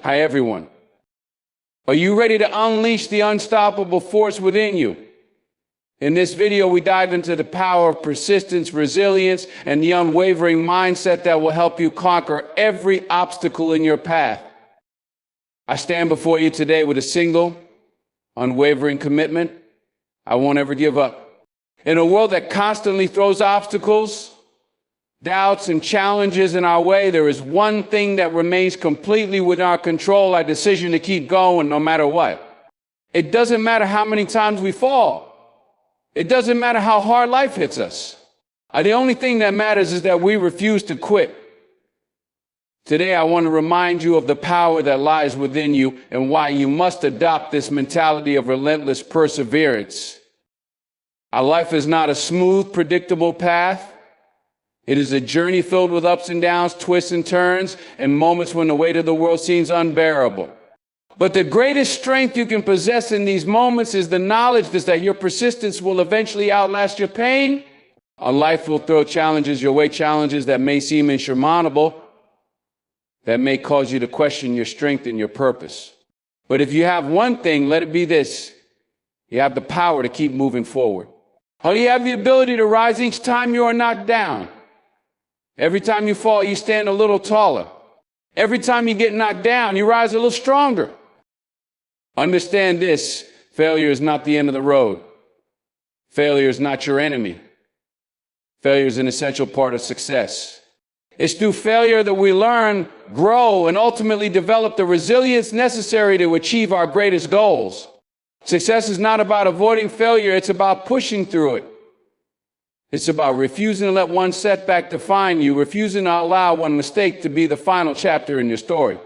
Hi, everyone. Are you ready to unleash the unstoppable force within you? In this video, we dive into the power of persistence, resilience, and the unwavering mindset that will help you conquer every obstacle in your path. I stand before you today with a single, unwavering commitment. I won't ever give up. In a world that constantly throws obstacles, doubts, and challenges in our way, there is one thing that remains completely within our control: our decision to keep going no matter what. It doesn't matter how many times we fall. It doesn't matter how hard life hits us. The only thing that matters is that we refuse to quit. Today, I want to remind you of the power that lies within you and why you must adopt this mentality of relentless perseverance. Our life is not a smooth, predictable path. It is a journey filled with ups and downs, twists and turns, and moments when the weight of the world seems unbearable. But the greatest strength you can possess in these moments is the knowledge that your persistence will eventually outlast your pain. Life will throw challenges your way, challenges that may seem insurmountable, that may cause you to question your strength and your purpose. But if you have one thing, let it be this: you have the power to keep moving forward. You have the ability to rise each time you are knocked down. Every time you fall, you stand a little taller. Every time you get knocked down, you rise a little stronger. Understand this: failure is not the end of the road. Failure is not your enemy. Failure is an essential part of success. It's through failure that we learn, grow, and ultimately develop the resilience necessary to achieve our greatest goals. Success is not about avoiding failure, it's about pushing through it. It's about refusing to let one setback define you, refusing to allow one mistake to be the final chapter in your story.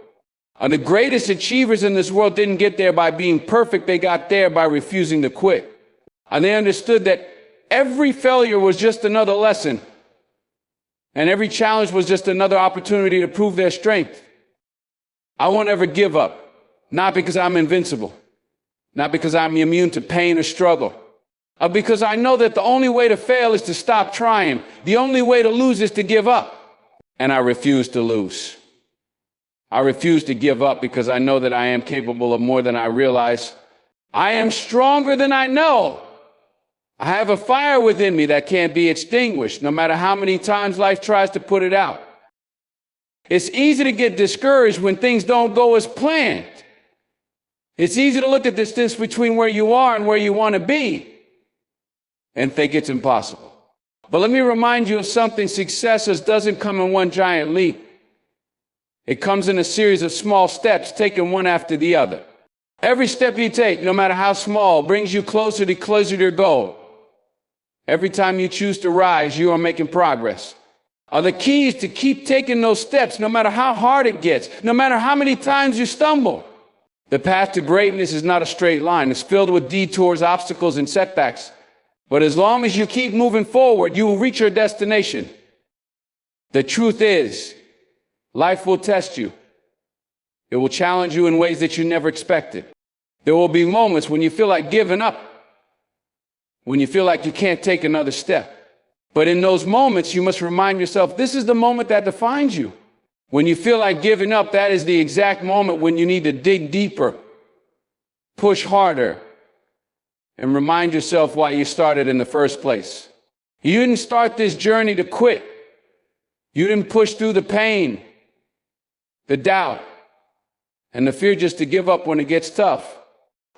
The greatest achievers in this world didn't get there by being perfect, they got there by refusing to quit. And they understood that every failure was just another lesson, and every challenge was just another opportunity to prove their strength. I won't ever give up, not because I'm invincible, not because I'm immune to pain or struggle, because I know that the only way to fail is to stop trying. The only way to lose is to give up. And I refuse to lose. I refuse to give up because I know that I am capable of more than I realize. I am stronger than I know. I have a fire within me that can't be extinguished, no matter how many times life tries to put it out. It's easy to get discouraged when things don't go as planned. It's easy to look at the distance between where you are and where you want to be and think it's impossible. But let me remind you of something: success doesn't come in one giant leap. It comes in a series of small steps taken one after the other. Every step you take, no matter how small, brings you closer to your goal. Every time you choose to rise, you are making progress. The key is to keep taking those steps, no matter how hard it gets, no matter how many times you stumble. The path to greatness is not a straight line. It's filled with detours, obstacles, and setbacks. But as long as you keep moving forward, you will reach your destination. The truth is, life will test you. It will challenge you in ways that you never expected. There will be moments when you feel like giving up, when you feel like you can't take another step. But in those moments, you must remind yourself, this is the moment that defines you. When you feel like giving up, that is the exact moment when you need to dig deeper, push harder, and remind yourself why you started in the first place. You didn't start this journey to quit. You didn't push through the pain, the doubt, and the fear just to give up when it gets tough.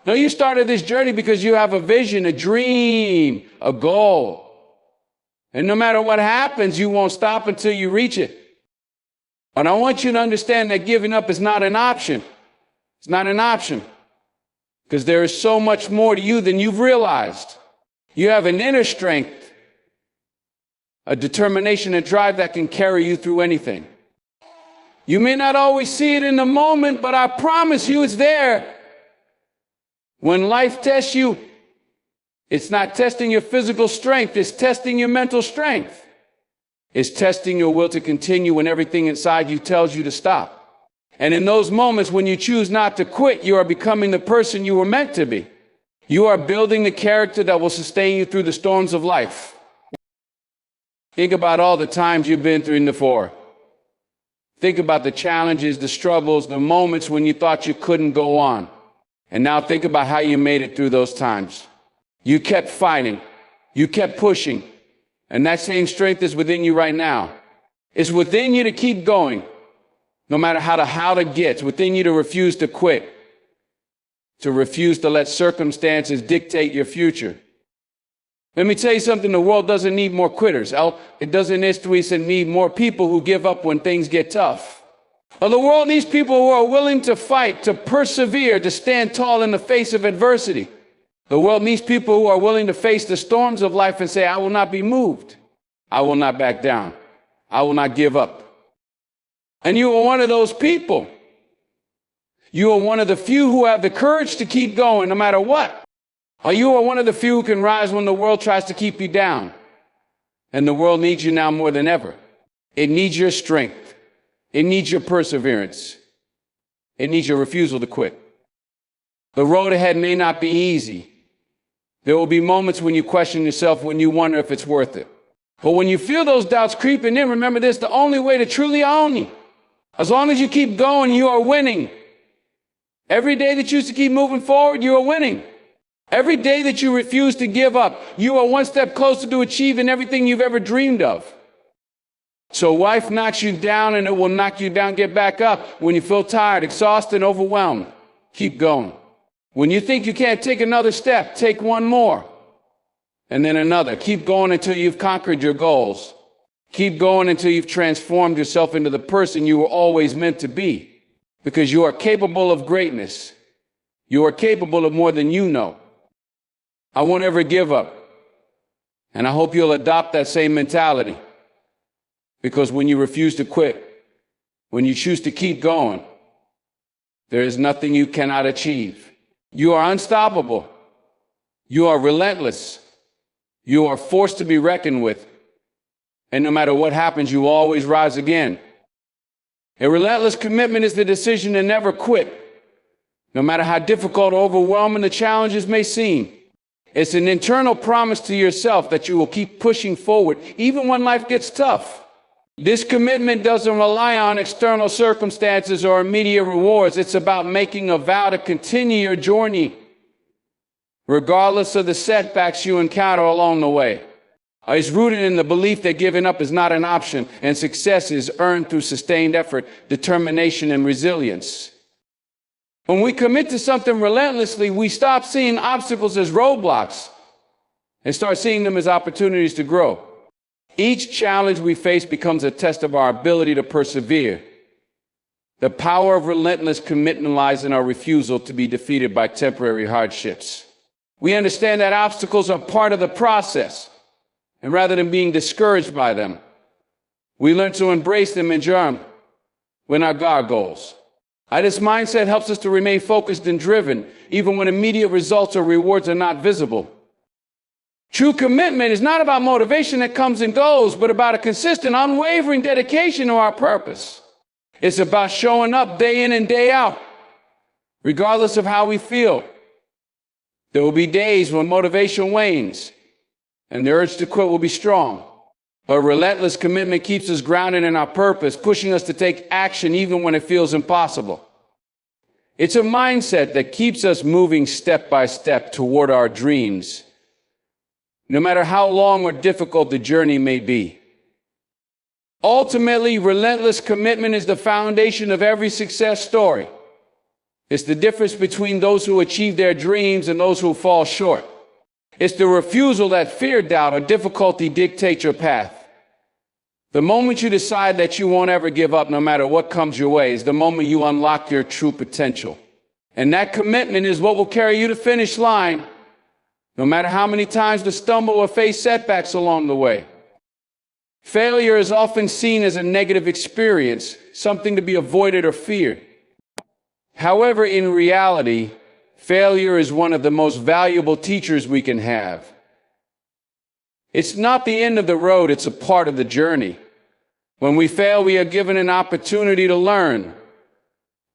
No, you started this journey because you have a vision, a dream, a goal. And no matter what happens, you won't stop until you reach it. And I want you to understand that giving up is not an option. It's not an option. Because there is so much more to you than you've realized. You have an inner strength, a determination and drive that can carry you through anything. You may not always see it in the moment, but I promise you it's there. When life tests you, it's not testing your physical strength, it's testing your mental strength. It's testing your will to continue when everything inside you tells you to stop. And in those moments when you choose not to quit, you are becoming the person you were meant to be. You are building the character that will sustain you through the storms of life. Think about all the times you've been through before. Think about the challenges, the struggles, the moments when you thought you couldn't go on. And now think about how you made it through those times. You kept fighting. You kept pushing. And that same strength is within you right now. It's within you to keep going, no matter how to get. It's within you to refuse to quit, to refuse to let circumstances dictate your future. Let me tell you something, the world doesn't need more quitters. It doesn't need more people who give up when things get tough. The world needs people who are willing to fight, to persevere, to stand tall in the face of adversity. The world needs people who are willing to face the storms of life and say, I will not be moved. I will not back down. I will not give up. And you are one of those people. You are one of the few who have the courage to keep going no matter what. Or you are one of the few who can rise when the world tries to keep you down. And the world needs you now more than ever. It needs your strength. It needs your perseverance. It needs your refusal to quit. The road ahead may not be easy. There will be moments when you question yourself, when you wonder if it's worth it. But when you feel those doubts creeping in, remember this, the only way to truly own you. As long as you keep going, you are winning. Every day that you choose to keep moving forward, you are winning. Every day that you refuse to give up, you are one step closer to achieving everything you've ever dreamed of. So life knocks you down and it will knock you down. Get back up. When you feel tired, exhausted, and overwhelmed, keep going. When you think you can't take another step, take one more. And then another. Keep going until you've conquered your goals. Keep going until you've transformed yourself into the person you were always meant to be. Because you are capable of greatness. You are capable of more than you know. I won't ever give up. And I hope you'll adopt that same mentality. Because when you refuse to quit, when you choose to keep going, there is nothing you cannot achieve. You are unstoppable. You are relentless. You are forced to be reckoned with. And no matter what happens, you will always rise again. A relentless commitment is the decision to never quit, no matter how difficult or overwhelming the challenges may seem. It's an internal promise to yourself that you will keep pushing forward, even when life gets tough. This commitment doesn't rely on external circumstances or immediate rewards. It's about making a vow to continue your journey, regardless of the setbacks you encounter along the way. It's rooted in the belief that giving up is not an option, and success is earned through sustained effort, determination, and resilience. When we commit to something relentlessly, we stop seeing obstacles as roadblocks and start seeing them as opportunities to grow. Each challenge we face becomes a test of our ability to persevere. The power of relentless commitment lies in our refusal to be defeated by temporary hardships. We understand that obstacles are part of the process, and rather than being discouraged by them, we learn to embrace them and jump when our guard goes. This mindset helps us to remain focused and driven, even when immediate results or rewards are not visible. True commitment is not about motivation that comes and goes, but about a consistent, unwavering dedication to our purpose. It's about showing up day in and day out, regardless of how we feel. There will be days when motivation wanes, and the urge to quit will be strong. But relentless commitment keeps us grounded in our purpose, pushing us to take action even when it feels impossible. It's a mindset that keeps us moving step by step toward our dreams, no matter how long or difficult the journey may be. Ultimately, relentless commitment is the foundation of every success story. It's the difference between those who achieve their dreams and those who fall short. It's the refusal that fear, doubt, or difficulty dictate your path. The moment you decide that you won't ever give up no matter what comes your way is the moment you unlock your true potential. And that commitment is what will carry you to the finish line, no matter how many times you stumble or face setbacks along the way. Failure is often seen as a negative experience, something to be avoided or feared. However, in reality, failure is one of the most valuable teachers we can have. It's not the end of the road, it's a part of the journey. When we fail, we are given an opportunity to learn.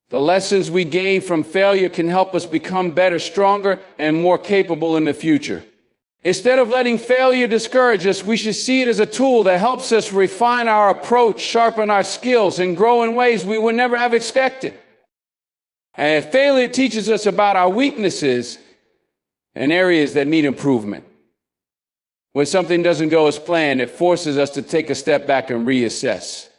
The lessons we gain from failure can help us become better, stronger, and more capable in the future. Instead of letting failure discourage us, we should see it as a tool that helps us refine our approach, sharpen our skills, and grow in ways we would never have expected. And failure teaches us about our weaknesses and areas that need improvement. When something doesn't go as planned, it forces us to take a step back and reassess.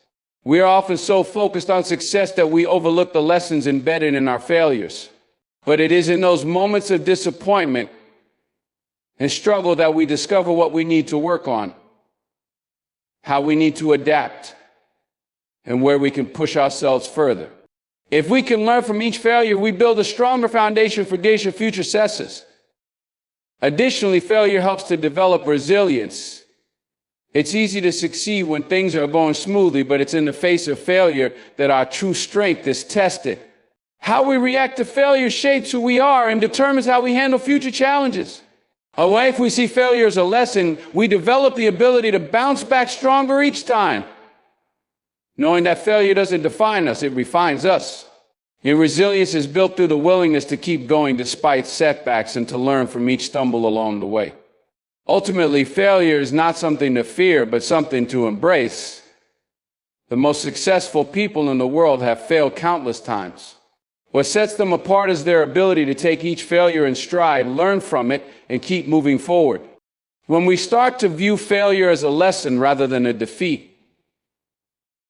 We are often so focused on success that we overlook the lessons embedded in our failures. But it is in those moments of disappointment and struggle that we discover what we need to work on, how we need to adapt, and where we can push ourselves further. If we can learn from each failure, we build a stronger foundation for future successes. Additionally, failure helps to develop resilience. It's easy to succeed when things are going smoothly, but it's in the face of failure that our true strength is tested. How we react to failure shapes who we are and determines how we handle future challenges. If we see failure as a lesson, we develop the ability to bounce back stronger each time. Knowing that failure doesn't define us, it refines us. Your resilience is built through the willingness to keep going despite setbacks and to learn from each stumble along the way. Ultimately, failure is not something to fear, but something to embrace. The most successful people in the world have failed countless times. What sets them apart is their ability to take each failure in stride, learn from it, and keep moving forward. When we start to view failure as a lesson rather than a defeat,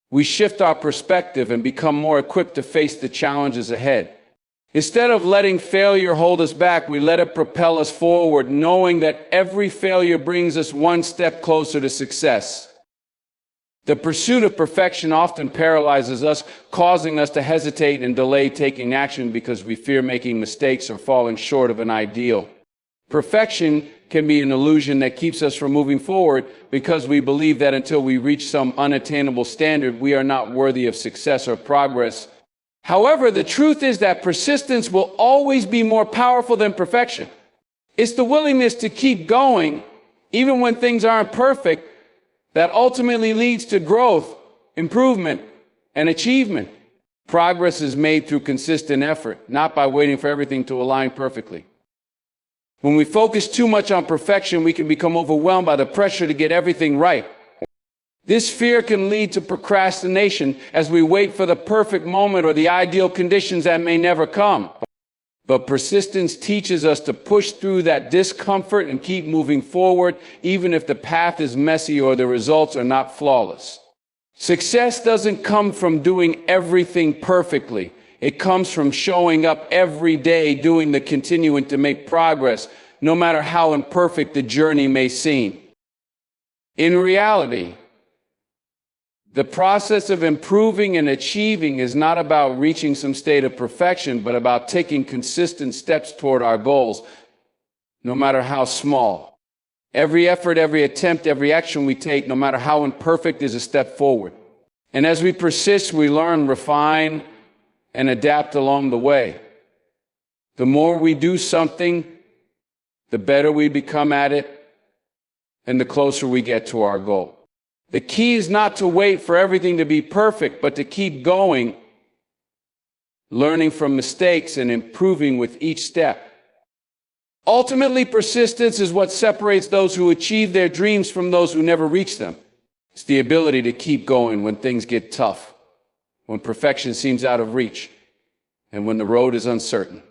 we shift our perspective and become more equipped to face the challenges ahead. Instead of letting failure hold us back, we let it propel us forward, knowing that every failure brings us one step closer to success. The pursuit of perfection often paralyzes us, causing us to hesitate and delay taking action because we fear making mistakes or falling short of an ideal. Perfection can be an illusion that keeps us from moving forward because we believe that until we reach some unattainable standard, we are not worthy of success or progress. However, the truth is that persistence will always be more powerful than perfection. It's the willingness to keep going, even when things aren't perfect, that ultimately leads to growth, improvement, and achievement. Progress is made through consistent effort, not by waiting for everything to align perfectly. When we focus too much on perfection, we can become overwhelmed by the pressure to get everything right. This fear can lead to procrastination as we wait for the perfect moment or the ideal conditions that may never come. But persistence teaches us to push through that discomfort and keep moving forward, even if the path is messy or the results are not flawless. Success doesn't come from doing everything perfectly. It comes from showing up every day, doing the continuing to make progress, no matter how imperfect the journey may seem. In reality, the process of improving and achieving is not about reaching some state of perfection, but about taking consistent steps toward our goals, no matter how small. Every effort, every attempt, every action we take, no matter how imperfect, is a step forward. And as we persist, we learn, refine, and adapt along the way. The more we do something, the better we become at it, and the closer we get to our goal. The key is not to wait for everything to be perfect, but to keep going, learning from mistakes and improving with each step. Ultimately, persistence is what separates those who achieve their dreams from those who never reach them. It's the ability to keep going when things get tough, when perfection seems out of reach, and when the road is uncertain.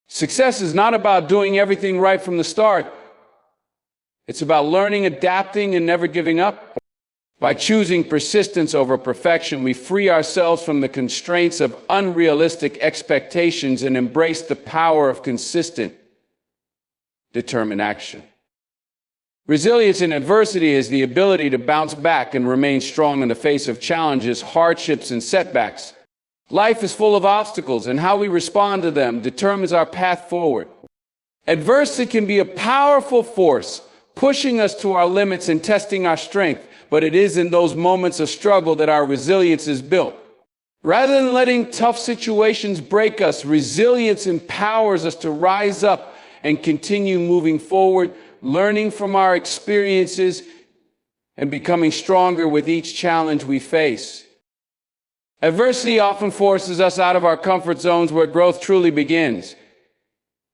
Success is not about doing everything right from the start. It's about learning, adapting, and never giving up. By choosing persistence over perfection, we free ourselves from the constraints of unrealistic expectations and embrace the power of consistent, determined action. Resilience in adversity is the ability to bounce back and remain strong in the face of challenges, hardships, and setbacks. Life is full of obstacles, and how we respond to them determines our path forward. Adversity can be a powerful force, pushing us to our limits and testing our strength, but it is in those moments of struggle that our resilience is built. Rather than letting tough situations break us, resilience empowers us to rise up and continue moving forward, learning from our experiences and becoming stronger with each challenge we face. Adversity often forces us out of our comfort zones where growth truly begins.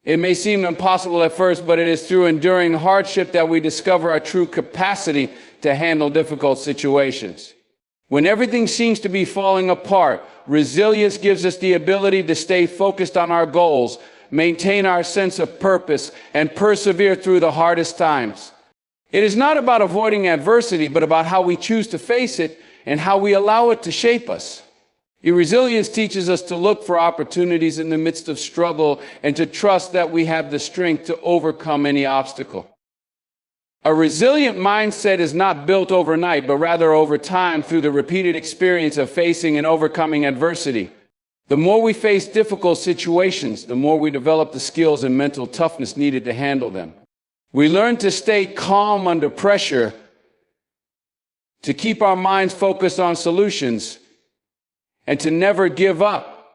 It may seem impossible at first, but it is through enduring hardship that we discover our true capacity to handle difficult situations. When everything seems to be falling apart, resilience gives us the ability to stay focused on our goals, maintain our sense of purpose, and persevere through the hardest times. It is not about avoiding adversity, but about how we choose to face it and how we allow it to shape us. Resilience teaches us to look for opportunities in the midst of struggle and to trust that we have the strength to overcome any obstacle. A resilient mindset is not built overnight, but rather over time through the repeated experience of facing and overcoming adversity. The more we face difficult situations, the more we develop the skills and mental toughness needed to handle them. We learn to stay calm under pressure, to keep our minds focused on solutions, and to never give up,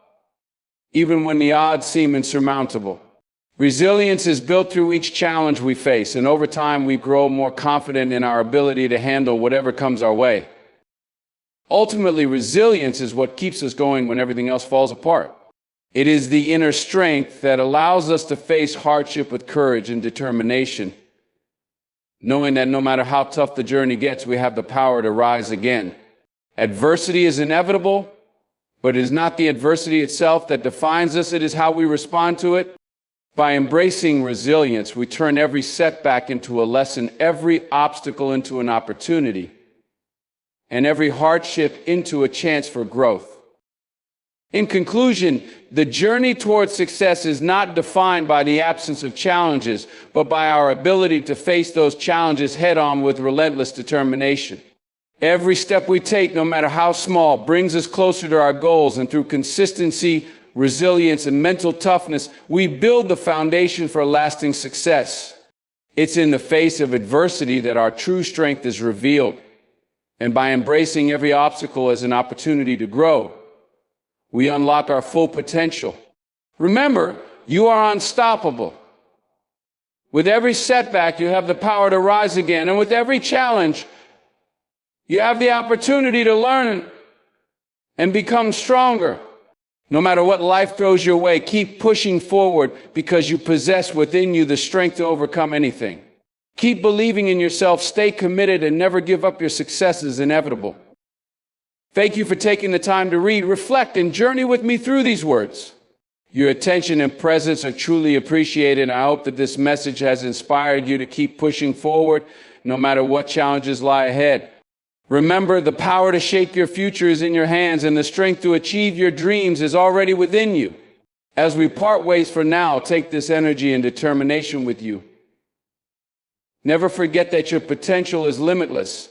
even when the odds seem insurmountable. Resilience is built through each challenge we face, and over time we grow more confident in our ability to handle whatever comes our way. Ultimately, resilience is what keeps us going when everything else falls apart. It is the inner strength that allows us to face hardship with courage and determination, knowing that no matter how tough the journey gets, we have the power to rise again. Adversity is inevitable, but it is not the adversity itself that defines us, it is how we respond to it. By embracing resilience, we turn every setback into a lesson, every obstacle into an opportunity, and every hardship into a chance for growth. In conclusion, the journey towards success is not defined by the absence of challenges, but by our ability to face those challenges head-on with relentless determination. Every step we take, no matter how small, brings us closer to our goals, and through consistency, resilience, and mental toughness, we build the foundation for lasting success. It's in the face of adversity that our true strength is revealed, and by embracing every obstacle as an opportunity to grow, we unlock our full potential. Remember, you are unstoppable. With every setback, you have the power to rise again, and with every challenge, you have the opportunity to learn and become stronger. No matter what life throws your way, keep pushing forward because you possess within you the strength to overcome anything. Keep believing in yourself, stay committed, and never give up. Your success is inevitable. Thank you for taking the time to read, reflect, and journey with me through these words. Your attention and presence are truly appreciated. I hope that this message has inspired you to keep pushing forward no matter what challenges lie ahead. Remember, the power to shape your future is in your hands, and the strength to achieve your dreams is already within you. As we part ways for now, take this energy and determination with you. Never forget that your potential is limitless,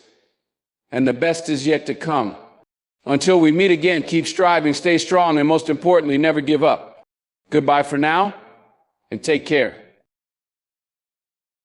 and the best is yet to come. Until we meet again, keep striving, stay strong, and most importantly, never give up. Goodbye for now, and take care.